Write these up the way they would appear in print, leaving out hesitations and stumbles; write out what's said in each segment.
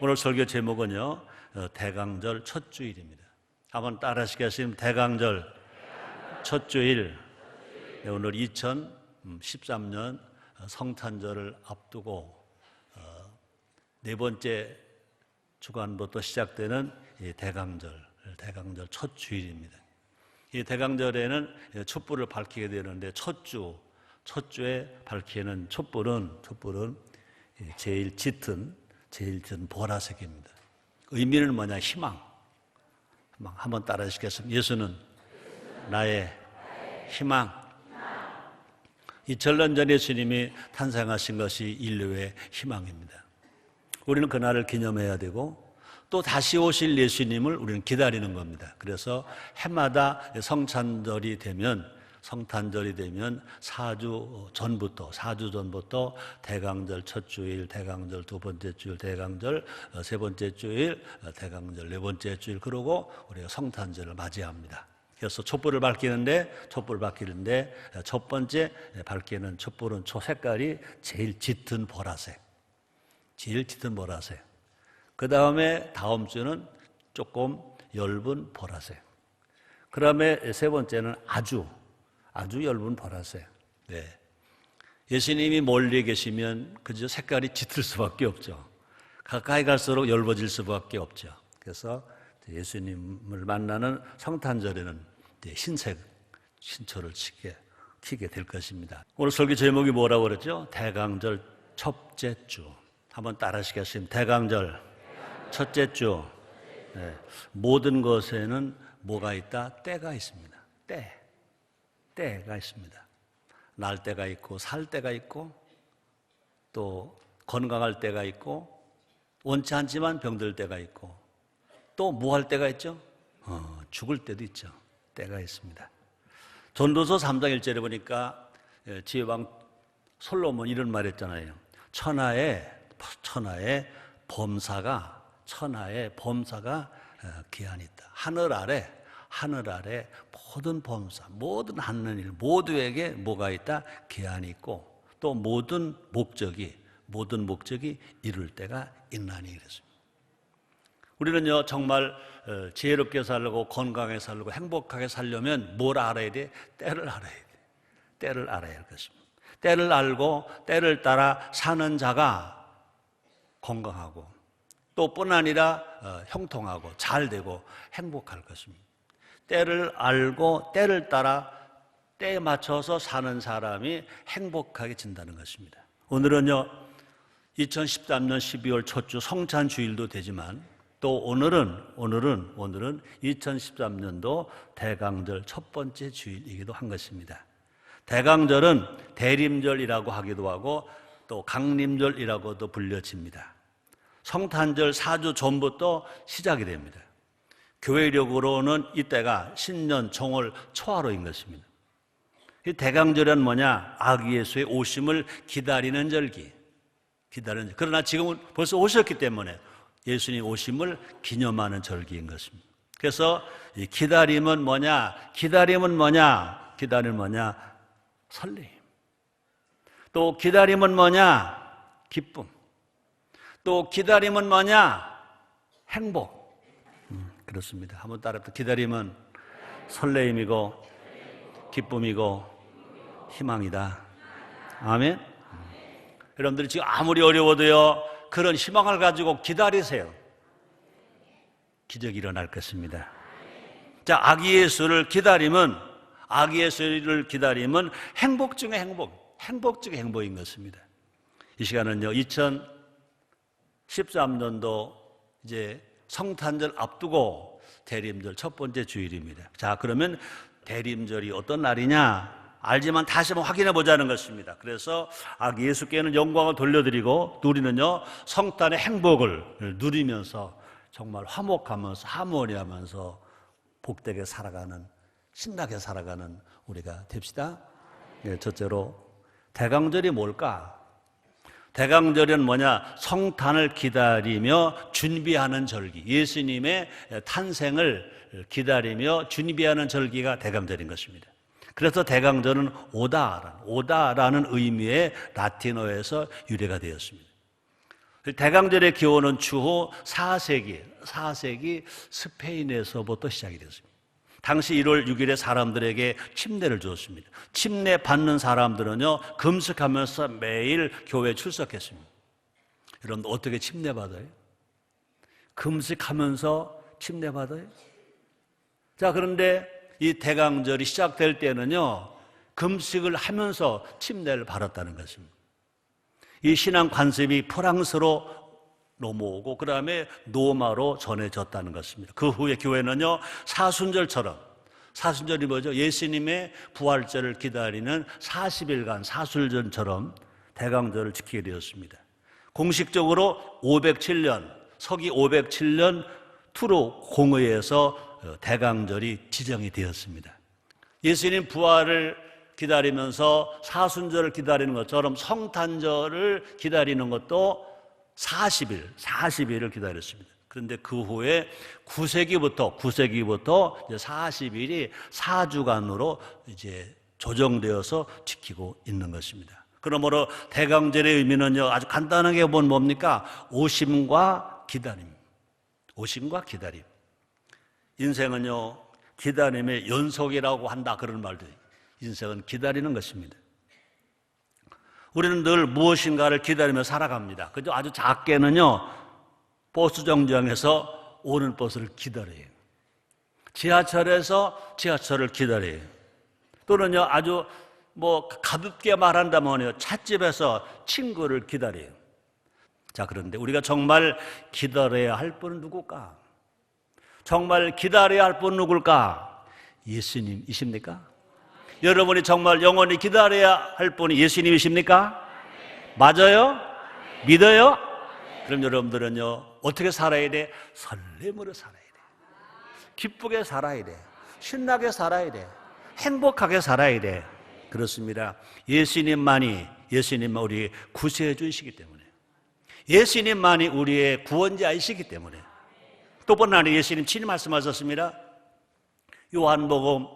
오늘 설교 제목은요, 대강절 첫 주일입니다. 한번 따라 하시겠습니다. 대강절 첫 주일. 네, 오늘 2013년 성탄절을 앞두고 네 번째 주간부터 시작되는 이 대강절 첫 주일입니다. 이 대강절에는 촛불을 밝히게 되는데 첫 주에 밝히는 촛불은 제일 짙은 보라색입니다. 의미는 뭐냐? 희망. 한번 따라 하시겠습니다. 예수는 나의 희망. 2000년 전 예수님이 탄생하신 것이 인류의 희망입니다. 우리는 그날을 기념해야 되고 또 다시 오실 예수님을 우리는 기다리는 겁니다. 그래서 해마다 성탄절이 되면 4주 전부터 대강절 첫 주일, 대강절 두 번째 주일, 대강절 세 번째 주일, 대강절 네 번째 주일, 그러고 우리가 성탄절을 맞이합니다. 그래서 촛불을 밝히는데 첫 번째 밝히는 촛불은 색깔이 제일 짙은 보라색. 그 다음에 다음 주는 조금 엷은 보라색. 그 다음에 세 번째는 아주 엷은 보라색. 네. 예수님이 멀리 계시면 그저 색깔이 짙을 수밖에 없죠. 가까이 갈수록 엷어질 수밖에 없죠. 그래서 예수님을 만나는 성탄절에는 흰색 신초를 키게 될 것입니다. 오늘 설교 제목이 뭐라고 그랬죠? 대강절 첫째 주. 한번 따라 하시겠습니다. 대강절 첫째 주. 네. 모든 것에는 뭐가 있다? 때가 있습니다. 때가 있습니다. 날 때가 있고 살 때가 있고 또 건강할 때가 있고 원치 않지만 병들 때가 있고 또 뭐 할 때가 있죠? 죽을 때도 있죠. 때가 있습니다. 전도서 3장 1절에 보니까 지혜왕 솔로몬 이런 말 했잖아요. 천하의 범사가 기한이 있다. 하늘 아래 모든 범사, 모든 하는 일 모두에게 뭐가 있다? 기한이 있고 또 모든 목적이 이룰 때가 있나니 그랬습니다. 우리는요 정말 지혜롭게 살고 건강하게 살고 행복하게 살려면 뭘 알아야 돼? 때를 알아야 할 것입니다. 때를 알고 때를 따라 사는 자가 건강하고 또 뿐 아니라 형통하고 잘 되고 행복할 것입니다. 때를 알고 때를 따라 때에 맞춰서 사는 사람이 행복하게 진다는 것입니다. 오늘은요 2013년 12월 첫 주 성찬주일도 되지만 또 오늘은 2013년도 대강절 첫 번째 주일이기도 한 것입니다. 대강절은 대림절이라고 하기도 하고 또 강림절이라고도 불려집니다. 성탄절 4주 전부터 시작이 됩니다. 교회력으로는 이때가 신년 정월 초하루인 것입니다. 이 대강절은 뭐냐? 아기 예수의 오심을 기다리는 절기. 그러나 지금은 벌써 오셨기 때문에 예수님 오심을 기념하는 절기인 것입니다. 그래서 이 기다림은 뭐냐? 설레임. 또 기다림은 뭐냐? 기쁨. 또 기다림은 뭐냐? 행복. 그렇습니다. 한번 따라합시다. 기다림은 설레임이고 기쁨이고 희망이다. 아멘. 여러분들이 지금 아무리 어려워도요 그런 희망을 가지고 기다리세요. 기적이 일어날 것입니다. 자, 아기 예수를 기다림은 행복 중에 행복인 것입니다. 이 시간은요 2013년도 이제 성탄절 앞두고 대림절 첫 번째 주일입니다. 자, 그러면 대림절이 어떤 날이냐? 알지만 다시 한번 확인해 보자는 것입니다. 그래서 아기 예수께는 영광을 돌려드리고 우리는요 성탄의 행복을 누리면서 정말 화목하면서 하모니하면서 복되게 살아가는 신나게 살아가는 우리가 됩시다. 네, 첫째로 대강절이 뭘까? 대강절은 뭐냐? 성탄을 기다리며 준비하는 절기. 예수님의 탄생을 기다리며 준비하는 절기가 대강절인 것입니다. 그래서 대강절은 오다라는 의미의 라틴어에서 유래가 되었습니다. 대강절의 기원은 추후 4세기 스페인에서부터 시작이 됐습니다. 당시 1월 6일에 사람들에게 침례를 주었습니다. 침례 받는 사람들은요, 금식하면서 매일 교회에 출석했습니다. 여러분, 어떻게 침례 받아요? 금식하면서 침례 받아요? 자, 그런데 이 대강절이 시작될 때는요, 금식을 하면서 침례를 받았다는 것입니다. 이 신앙 관습이 프랑스로 넘어오고 그 다음에 로마로 전해졌다는 것입니다. 그 후에 교회는요, 사순절이 뭐죠? 예수님의 부활절을 기다리는 40일간 사순절처럼 대강절을 지키게 되었습니다. 공식적으로 507년, 서기 507년 투로 공의에서 대강절이 지정이 되었습니다. 예수님 부활을 기다리면서 사순절을 기다리는 것처럼 성탄절을 기다리는 것도 40일을 기다렸습니다. 그런데 그 후에 9세기부터 이제 40일이 4주간으로 이제 조정되어서 지키고 있는 것입니다. 그러므로 대강절의 의미는요, 아주 간단하게 보면 뭡니까? 오심과 기다림. 오심과 기다림. 인생은요, 기다림의 연속이라고 한다, 그런 말도 있어요. 인생은 기다리는 것입니다. 우리는 늘 무엇인가를 기다리며 살아갑니다. 그죠? 아주 작게는요, 버스 정류장에서 오는 버스를 기다려요. 지하철에서 지하철을 기다려요. 또는요, 아주 가볍게 말한다면요, 찻집에서 친구를 기다려요. 자, 그런데 우리가 정말 기다려야 할 분은 누굴까? 정말 기다려야 할 분은 누굴까? 예수님이십니까? 여러분이 정말 영원히 기다려야 할 분이 예수님이십니까? 맞아요? 믿어요? 그럼 여러분들은요, 어떻게 살아야 돼? 설렘으로 살아야 돼. 기쁘게 살아야 돼. 신나게 살아야 돼. 행복하게 살아야 돼. 그렇습니다. 예수님만이 우리의 구세주이시기 때문에, 예수님만이 우리의 구원자이시기 때문에, 또 뿐만 아니라 예수님 친히 말씀하셨습니다. 요한복음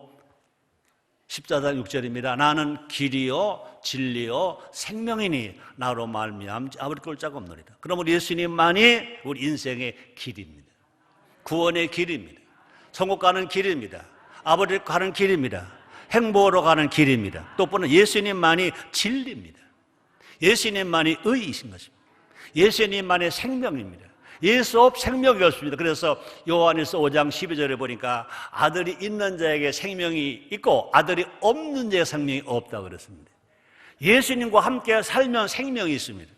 14장 6절입니다. 나는 길이요 진리요 생명이니 나로 말미암아 아버지 볼 자가 없느니라. 그러면 예수님만이 우리 인생의 길입니다. 구원의 길입니다. 천국 가는 길입니다. 아버지 가는 길입니다. 행복으로 가는 길입니다. 또 뿐만 예수님만이 진리입니다. 예수님만이 의이신 것입니다. 예수님만의 생명입니다. 예수 없 생명이 없습니다. 그래서 요한일서 5장 12절에 보니까 아들이 있는 자에게 생명이 있고 아들이 없는 자에게 생명이 없다고 그랬습니다. 예수님과 함께 살면 생명이 있습니다.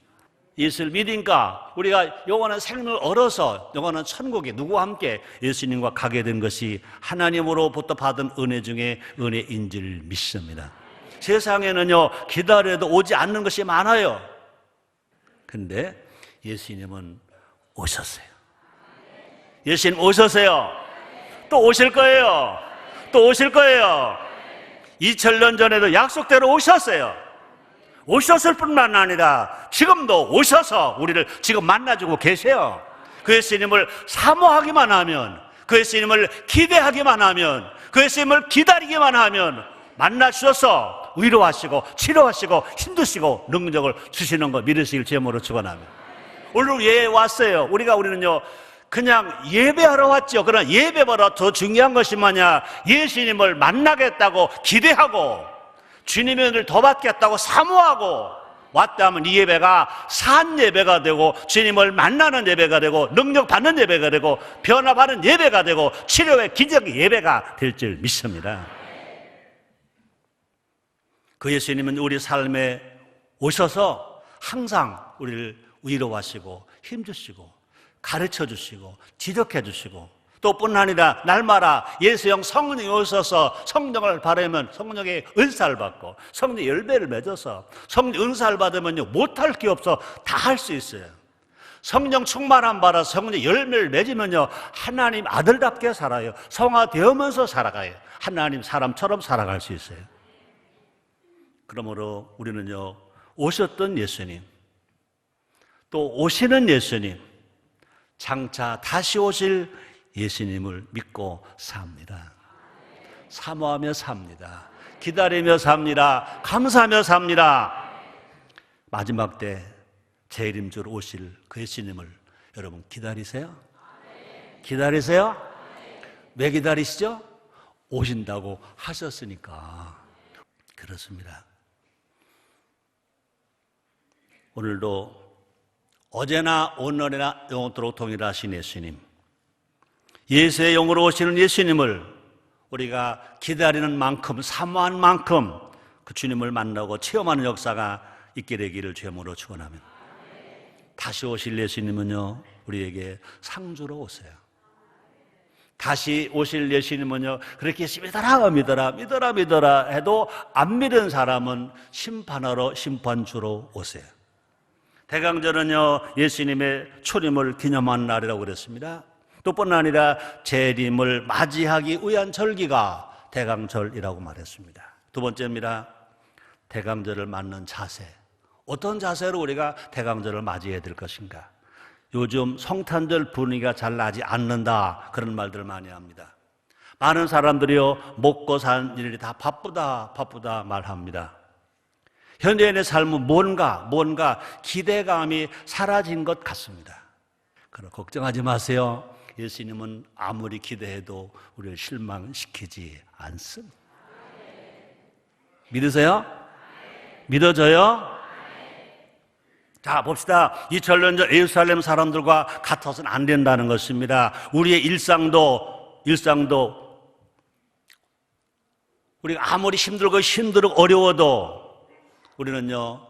예수를 믿으니까 우리가 영원한 생명을 얻어서 영원한 천국에 누구와 함께 예수님과 가게 된 것이 하나님으로부터 받은 은혜 중에 은혜인 줄 믿습니다. 세상에는요, 기다려도 오지 않는 것이 많아요. 근데 예수님은 오셨어요. 예수님 오셨어요. 또 오실 거예요. 또 오실 거예요. 2000년 전에도 약속대로 오셨어요. 오셨을 뿐만 아니라 지금도 오셔서 우리를 지금 만나주고 계세요. 그 예수님을 사모하기만 하면, 그 예수님을 기대하기만 하면, 그 예수님을 기다리기만 하면 만나주셔서 위로하시고 치료하시고 힘드시고 능력을 주시는 거 믿으시길 제목으로 축원합니다. 오늘 예배 왔어요. 우리는요, 그냥 예배하러 왔죠. 그러나 예배보다 더 중요한 것이 뭐냐? 예수님을 만나겠다고 기대하고 주님의 은혜를 더 받겠다고 사모하고 왔다 하면 이 예배가 산 예배가 되고 주님을 만나는 예배가 되고 능력 받는 예배가 되고 변화받는 예배가 되고 치료의 기적의 예배가 될 줄 믿습니다. 그 예수님은 우리 삶에 오셔서 항상 우리를 위로하시고 힘주시고 가르쳐주시고 지적해주시고 또 뿐만 아니라 날마다 예수형 성령이 오셔서 성령을 바라면 성령의 은사를 받고 성령의 열매를 맺어서 성령 은사를 받으면요 못할 게 없어 다 할 수 있어요. 성령 충만함 받아서 성령의 열매를 맺으면요 하나님 아들답게 살아요. 성화되면서 살아가요. 하나님 사람처럼 살아갈 수 있어요. 그러므로 우리는요 오셨던 예수님 또 오시는 예수님 장차 다시 오실 예수님을 믿고 삽니다. 사모하며 삽니다. 기다리며 삽니다. 감사하며 삽니다. 마지막 때 재림주로 오실 그 예수님을 여러분 기다리세요? 기다리세요? 왜 기다리시죠? 오신다고 하셨으니까 그렇습니다. 오늘도 어제나 오늘이나 영원토록 동일하신 예수님, 예수의 영으로 오시는 예수님을 우리가 기다리는 만큼, 사모한 만큼 그 주님을 만나고 체험하는 역사가 있게 되기를 주님으로 축원합니다. 다시 오실 예수님은요, 우리에게 상주로 오세요. 다시 오실 예수님은요, 그렇게 믿어라 해도 안 믿은 사람은 심판하러, 심판주로 오세요. 대강절은요, 예수님의 초림을 기념한 날이라고 그랬습니다. 또 뿐 아니라 재림을 맞이하기 위한 절기가 대강절이라고 말했습니다. 두 번째입니다. 대강절을 맞는 자세. 어떤 자세로 우리가 대강절을 맞이해야 될 것인가? 요즘 성탄절 분위기가 잘 나지 않는다, 그런 말들을 많이 합니다. 많은 사람들이요, 먹고 사는 일이 다 바쁘다 말합니다. 현대인의 삶은 뭔가 기대감이 사라진 것 같습니다. 그럼 걱정하지 마세요. 예수님은 아무리 기대해도 우리를 실망시키지 않습니다. 믿으세요? 믿어져요? 자, 봅시다. 2000년 전 예루살렘 사람들과 같아서는 안 된다는 것입니다. 우리의 일상도 우리가 아무리 힘들고 어려워도 우리는요,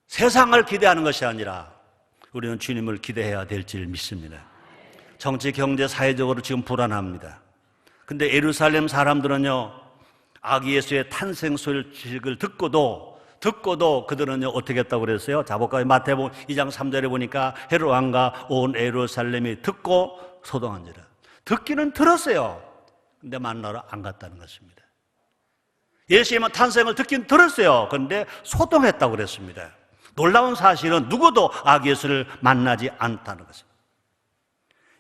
세상을 기대하는 것이 아니라 우리는 주님을 기대해야 될 줄 믿습니다. 정치, 경제, 사회적으로 지금 불안합니다. 근데 예루살렘 사람들은요, 아기 예수의 탄생 소식을 듣고도 그들은요, 어떻게 했다고 그랬어요? 자, 볼까요? 마태복음 2장 3절에 보니까 헤롯 왕과 온 예루살렘이 듣고 소동한지라. 듣기는 들었어요. 근데 만나러 안 갔다는 것입니다. 예수님의 탄생을 듣긴 들었어요. 그런데 소동했다고 그랬습니다. 놀라운 사실은 누구도 아기 예수를 만나지 않다는 것입니다.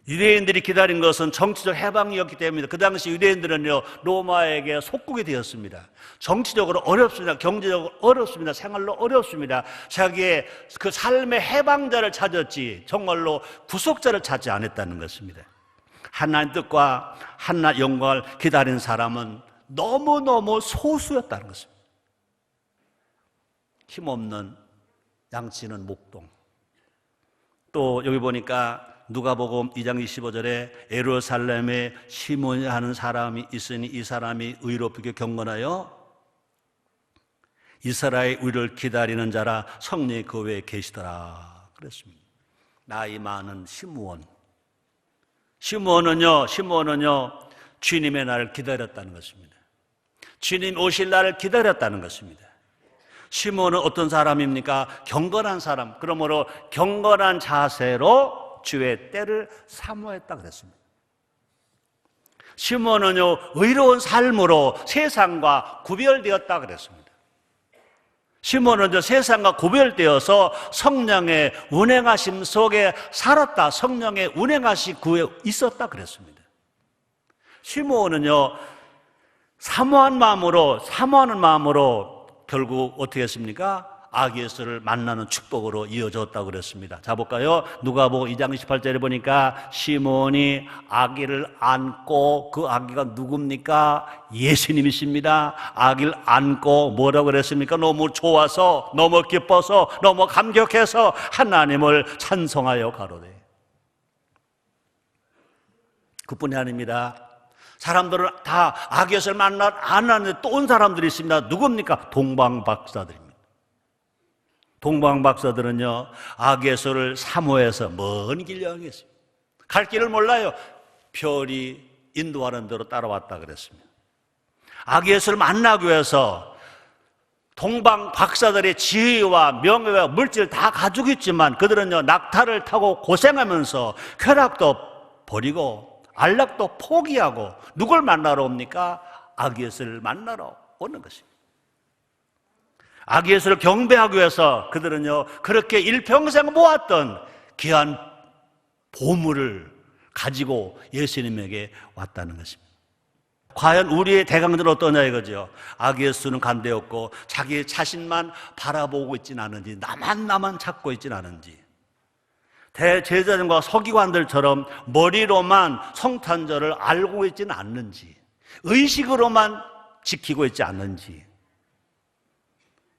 유대인들이 기다린 것은 정치적 해방이었기 때문입니다. 그 당시 유대인들은요, 로마에게 속국이 되었습니다. 정치적으로 어렵습니다. 경제적으로 어렵습니다. 생활로 어렵습니다. 자기의 그 삶의 해방자를 찾았지 정말로 구속자를 찾지 않았다는 것입니다. 하나님 뜻과 하나님 영광을 기다린 사람은 너무너무 소수였다는 것입니다. 힘없는 양치는 목동. 또 여기 보니까 누가복음 2장 25절에 예루살렘에 시몬이 하는 사람이 있으니 이 사람이 의롭게 경건하여 이스라엘 의를 기다리는 자라 성령이 그 외에 계시더라 그랬습니다. 나이 많은 시므온은요 주님의 날을 기다렸다는 것입니다. 주님 오실 날을 기다렸다는 것입니다. 시므온은 어떤 사람입니까? 경건한 사람. 그러므로 경건한 자세로 주의 때를 사모했다 그랬습니다. 시므온은요, 의로운 삶으로 세상과 구별되었다 그랬습니다. 시므온은 세상과 구별되어서 성령의 운행하심 속에 살았다. 성령의 운행하심 구에 있었다 그랬습니다. 시므온은요, 사모하는 마음으로 결국 어떻게 했습니까? 아기 예수를 만나는 축복으로 이어졌다고 그랬습니다. 자, 볼까요? 누가복음 2장 28절에 보니까 시몬이 아기를 안고, 그 아기가 누굽니까? 예수님이십니다. 아기를 안고 뭐라고 그랬습니까? 너무 좋아서, 너무 기뻐서, 너무 감격해서 하나님을 찬송하여 가로되. 그뿐이 아닙니다. 사람들은 다 아기 예수를 만나 안 하는데 또 온 사람들이 있습니다. 누굽니까? 동방박사들입니다. 동방박사들은요, 아기 예수를 사모해서 먼 길 여행했습니다. 갈 길을 몰라요. 별이 인도하는 대로 따라왔다 그랬습니다. 아기 예수를 만나기 위해서 동방박사들의 지혜와 명예와 물질을 다 가지고 있지만 그들은요, 낙타를 타고 고생하면서 쾌락도 버리고 안락도 포기하고 누굴 만나러 옵니까? 아기 예수를 만나러 오는 것입니다. 아기 예수를 경배하기 위해서 그들은요, 그렇게 일평생 모았던 귀한 보물을 가지고 예수님에게 왔다는 것입니다. 과연 우리의 대강절은 어떠냐 이거죠. 아기 예수는 간대였고 자기 자신만 바라보고 있진 않은지, 나만 찾고 있진 않은지, 대제사장과 서기관들처럼 머리로만 성탄절을 알고 있지는 않는지, 의식으로만 지키고 있지 않는지.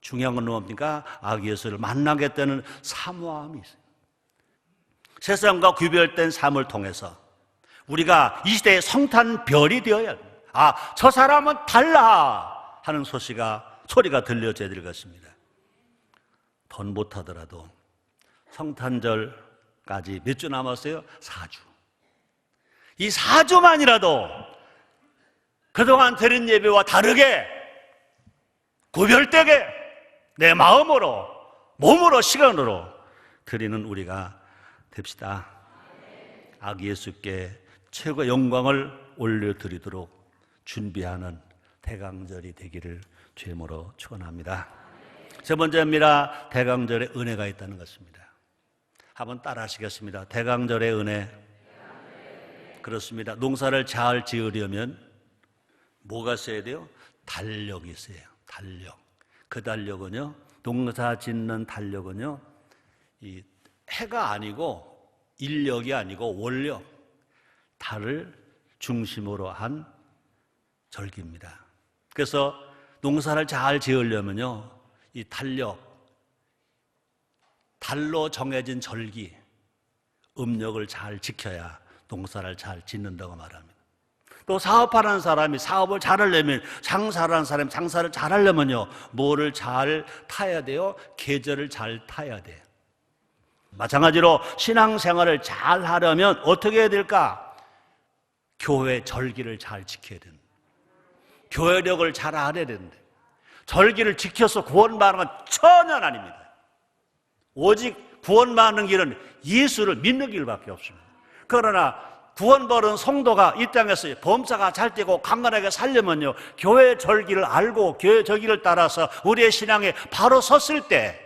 중요한 건 뭡니까? 아기 예수를 만나게 되는 사모함이 있어요. 세상과 구별된 삶을 통해서 우리가 이 시대의 성탄별이 되어야 합니다. 아, 저 사람은 달라 하는 소리가 들려줘야 될 것입니다. 돈 못하더라도 성탄절까지 몇 주 남았어요? 4주. 이 4주만이라도 그동안 드린 예배와 다르게 구별되게 내 마음으로, 몸으로, 시간으로 드리는 우리가 됩시다. 아기 예수께 최고의 영광을 올려드리도록 준비하는 대강절이 되기를 주님으로 축원합니다. 세 번째입니다. 대강절에 은혜가 있다는 것입니다. 한번 따라 하시겠습니다. 대강절의 은혜. 그렇습니다. 농사를 잘 지으려면 뭐가 있어야 돼요? 달력이 있어야 해요. 달력. 그 달력은요, 농사 짓는 달력은요, 이 해가 아니고 인력이 아니고 원력, 달을 중심으로 한 절기입니다. 그래서 농사를 잘 지으려면요, 이 달력, 달로 정해진 절기, 음력을 잘 지켜야 농사를 잘 짓는다고 말합니다. 또 사업하는 사람이 사업을 잘하려면, 장사를 하는 사람이 장사를 잘하려면요, 뭐를 잘 타야 돼요? 계절을 잘 타야 돼요. 마찬가지로 신앙생활을 잘 하려면 어떻게 해야 될까? 교회 절기를 잘 지켜야 된다. 교회력을 잘 알아야 된다. 절기를 지켜서 구원받는 건 전혀 아닙니다. 오직 구원받는 길은 예수를 믿는 길밖에 없습니다. 그러나 구원받은 성도가 이 땅에서 범사가 잘 되고 강건하게 살려면요, 교회 절기를 알고 교회 절기를 따라서 우리의 신앙에 바로 섰을 때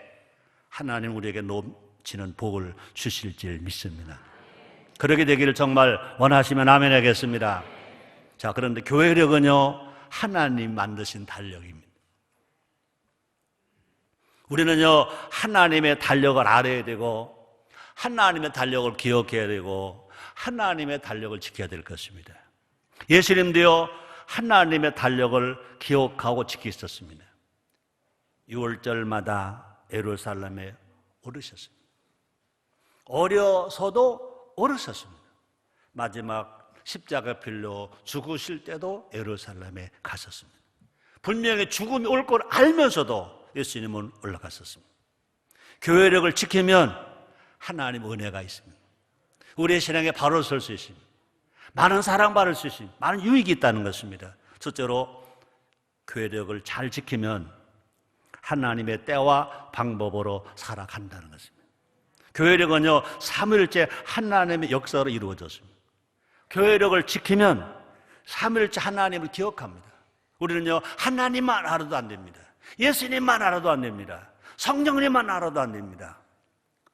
하나님 우리에게 넘치는 복을 주실 줄 믿습니다. 그렇게 되기를 정말 원하시면 아멘 하겠습니다. 자, 그런데 교회력은요, 하나님 만드신 달력입니다. 우리는요, 하나님의 달력을 알아야 되고, 하나님의 달력을 기억해야 되고, 하나님의 달력을 지켜야 될 것입니다. 예수님도요, 하나님의 달력을 기억하고 지키셨습니다. 6월절마다 예루살렘에 오르셨습니다. 어려서도 오르셨습니다. 마지막 십자가필로 죽으실 때도 예루살렘에 가셨습니다. 분명히 죽음이 올 걸 알면서도 예수님은 올라갔었습니다. 교회력을 지키면 하나님 은혜가 있습니다. 우리의 신앙에 바로 설 수 있습니다. 많은 사랑받을 수 있습니다. 많은 유익이 있다는 것입니다. 첫째로 교회력을 잘 지키면 하나님의 때와 방법으로 살아간다는 것입니다. 교회력은요, 삼위일체 하나님의 역사로 이루어졌습니다. 교회력을 지키면 삼위일체 하나님을 기억합니다. 우리는요, 하나님만 알아도 안 됩니다. 예수님만 알아도 안 됩니다. 성령님만 알아도 안 됩니다.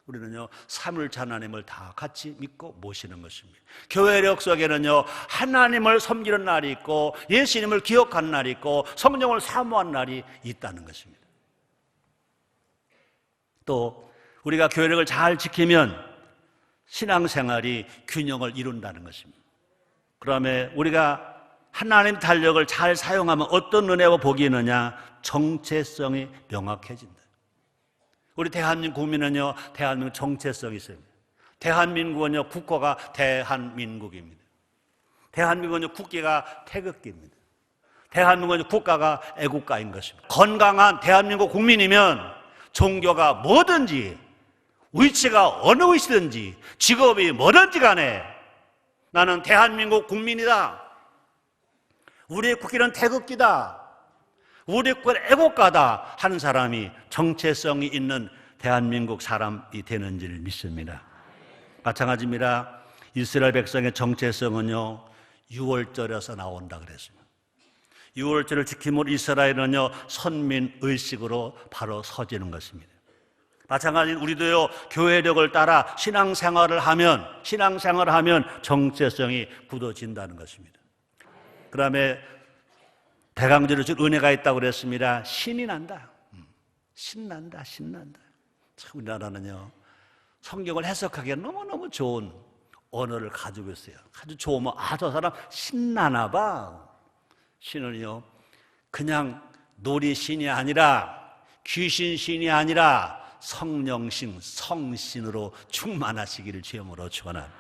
우리는요, 삼위일체 하나님을 다 같이 믿고 모시는 것입니다. 교회력 속에는요, 하나님을 섬기는 날이 있고, 예수님을 기억하는 날이 있고, 성령을 사모하는 날이 있다는 것입니다. 또 우리가 교회력을 잘 지키면 신앙생활이 균형을 이룬다는 것입니다. 그다음에 우리가 하나님 달력을 잘 사용하면 어떤 은혜와 복이 있느냐? 정체성이 명확해진다. 우리 대한민국 국민은요, 대한민국 정체성이 있습니다. 대한민국은요, 국호가 대한민국입니다. 대한민국은요, 국기가 태극기입니다. 대한민국은 국가가 애국가인 것입니다. 건강한 대한민국 국민이면 종교가 뭐든지, 위치가 어느 위치든지, 직업이 뭐든지 간에 나는 대한민국 국민이다. 우리의 국기는 태극기다. 우리 국가는 애국가다 하는 사람이 정체성이 있는 대한민국 사람이 되는 줄 믿습니다. 마찬가지입니다. 이스라엘 백성의 정체성은요, 6월절에서 나온다 그랬습니다. 6월절을 지킴으로 이스라엘은요, 선민의식으로 바로 서지는 것입니다. 마찬가지로 우리도요, 교회력을 따라 신앙생활을 하면 정체성이 굳어진다는 것입니다. 그 다음에 대강절에 준 은혜가 있다고 그랬습니다. 신이 난다. 신난다. 참 우리나라는요, 성경을 해석하기에 너무너무 좋은 언어를 가지고 있어요. 아주 좋으면 저 사람 신나나 봐. 신은요, 그냥 놀이신이 아니라, 귀신신이 아니라 성령신, 성신으로 충만하시기를 주님으로 축원합니다.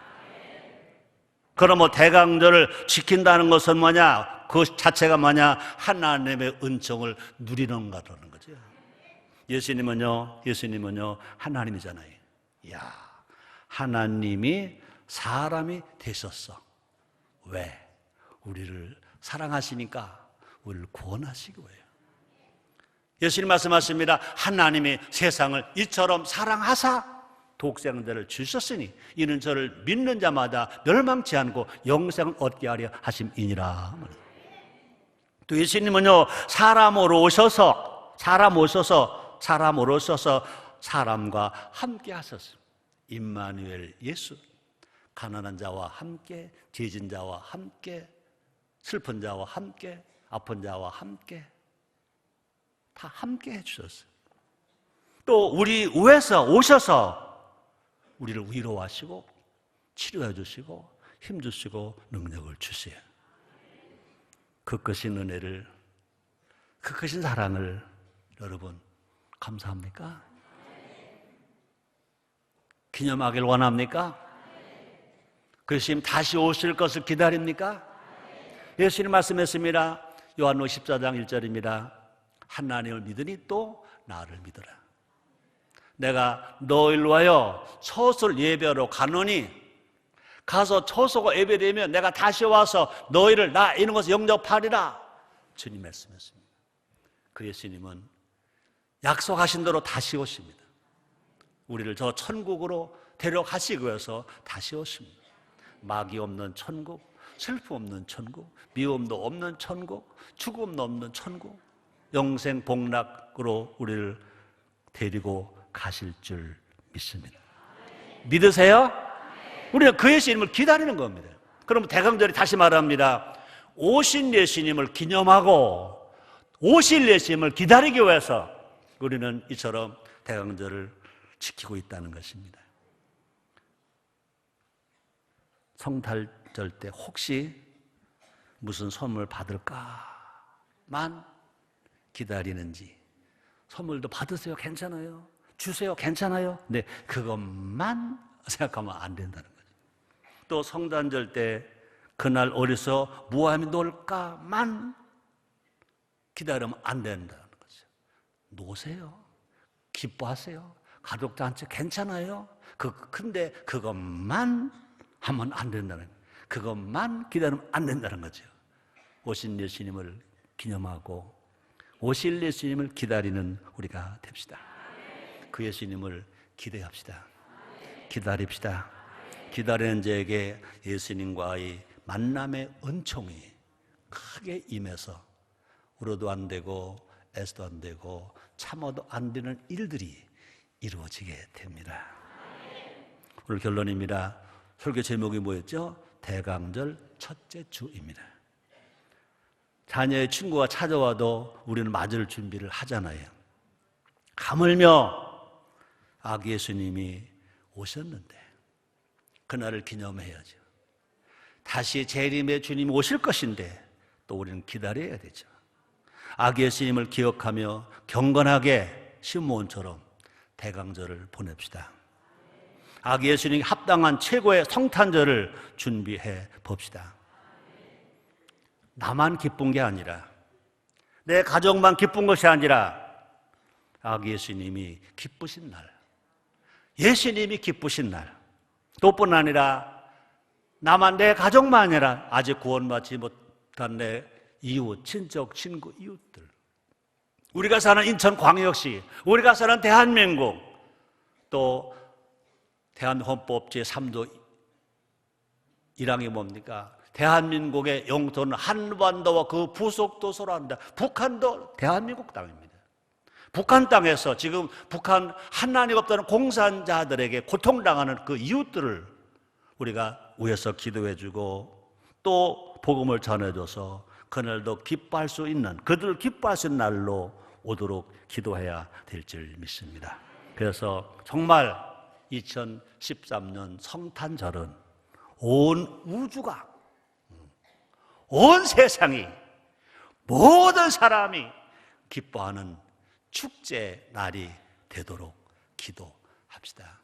그럼 대강절을 지킨다는 것은 뭐냐? 그 자체가 뭐냐? 하나님의 은총을 누리는 거라는 거죠. 예수님은요 하나님이잖아요. 이야, 하나님이 사람이 되셨어. 왜? 우리를 사랑하시니까, 우리를 구원하시기 위해요. 예수님 말씀하십니다. 하나님이 세상을 이처럼 사랑하사 독생자를 주셨으니 이는 저를 믿는 자마다 멸망치 않고 영생을 얻게 하려 하심이니라. 또 예수님은요, 사람으로 오셔서 사람과 함께 하셨어요. 임마누엘 예수, 가난한 자와 함께, 죄진 자와 함께, 슬픈 자와 함께, 아픈 자와 함께, 다 함께 해주셨어요. 또 우리 위에서 오셔서 우리를 위로하시고 치료해 주시고 힘 주시고 능력을 주세요. 그 크신 은혜를, 그 크신 사랑을 여러분 감사합니까? 기념하길 원합니까? 그 예수님 다시 오실 것을 기다립니까? 예수님 말씀했습니다. 요한복음 14장 1절입니다. 하나님을 믿으니 또 나를 믿어라. 내가 너희를 위하여 처소를 예배하러 가노니, 가서 처소가 예배되면 내가 다시 와서 너희를 나 있는 곳에 영접하리라. 주님 말씀했습니다. 그 예수님은 약속하신 대로 다시 오십니다. 우리를 저 천국으로 데려가시기 위해서 다시 오십니다. 마귀 없는 천국, 슬픔 없는 천국, 미움도 없는 천국, 죽음도 없는 천국, 영생 복락으로 우리를 데리고 가실 줄 믿습니다. 믿으세요? 우리는 그 예수님을 기다리는 겁니다. 그러면 대강절이 다시 말합니다. 오신 예수님을 기념하고 오실 예수님을 기다리기 위해서 우리는 이처럼 대강절을 지키고 있다는 것입니다. 성탄절 때 혹시 무슨 선물 받을까만 기다리는지, 선물도 받으세요, 괜찮아요. 주세요, 괜찮아요. 근데 그것만 생각하면 안 된다는 거죠. 또 성탄절 때 그날 어디서 무함이 놀까만 기다리면 안 된다는 거죠. 노세요. 기뻐하세요. 가족단체 괜찮아요. 근데 그것만 하면 안 된다는 거예요. 그것만 기다리면 안 된다는 거죠. 오신 예수님을 기념하고 오실 예수님을 기다리는 우리가 됩시다. 그 예수님을 기대합시다. 기다립시다. 기다리는 자에게 예수님과의 만남의 은총이 크게 임해서 울어도 안 되고 애써도 안 되고 참아도 안 되는 일들이 이루어지게 됩니다. 오늘 결론입니다. 설교 제목이 뭐였죠? 대강절 첫째 주입니다. 자녀의 친구가 찾아와도 우리는 맞을 준비를 하잖아요. 하물며 아기 예수님이 오셨는데 그날을 기념해야죠. 다시 재림의 주님이 오실 것인데 또 우리는 기다려야 되죠. 아기 예수님을 기억하며 경건하게 시므온처럼 대강절을 보냅시다. 아기 예수님이 합당한 최고의 성탄절을 준비해 봅시다. 나만 기쁜 게 아니라, 내 가족만 기쁜 것이 아니라 아기 예수님이 기쁘신 날, 예수님이 기쁘신 날, 또뿐 아니라 나만, 내 가족만 아니라 아직 구원받지 못한 내 이웃, 친척, 친구, 이웃들, 우리가 사는 인천광역시, 우리가 사는 대한민국, 또 대한헌법 제3조 1항이 뭡니까? 대한민국의 영토는 한반도와 그 부속도서로 한다. 북한도 대한민국 땅입니다. 북한 땅에서 지금 북한 하나님 없다는 공산자들에게 고통당하는 그 이웃들을 우리가 위에서 기도해주고 또 복음을 전해줘서 그날도 기뻐할 수 있는, 그들 기뻐할 수 있는 날로 오도록 기도해야 될 줄 믿습니다. 그래서 정말 2013년 성탄절은 온 우주가, 온 세상이, 모든 사람이 기뻐하는 축제 날이 되도록 기도합시다.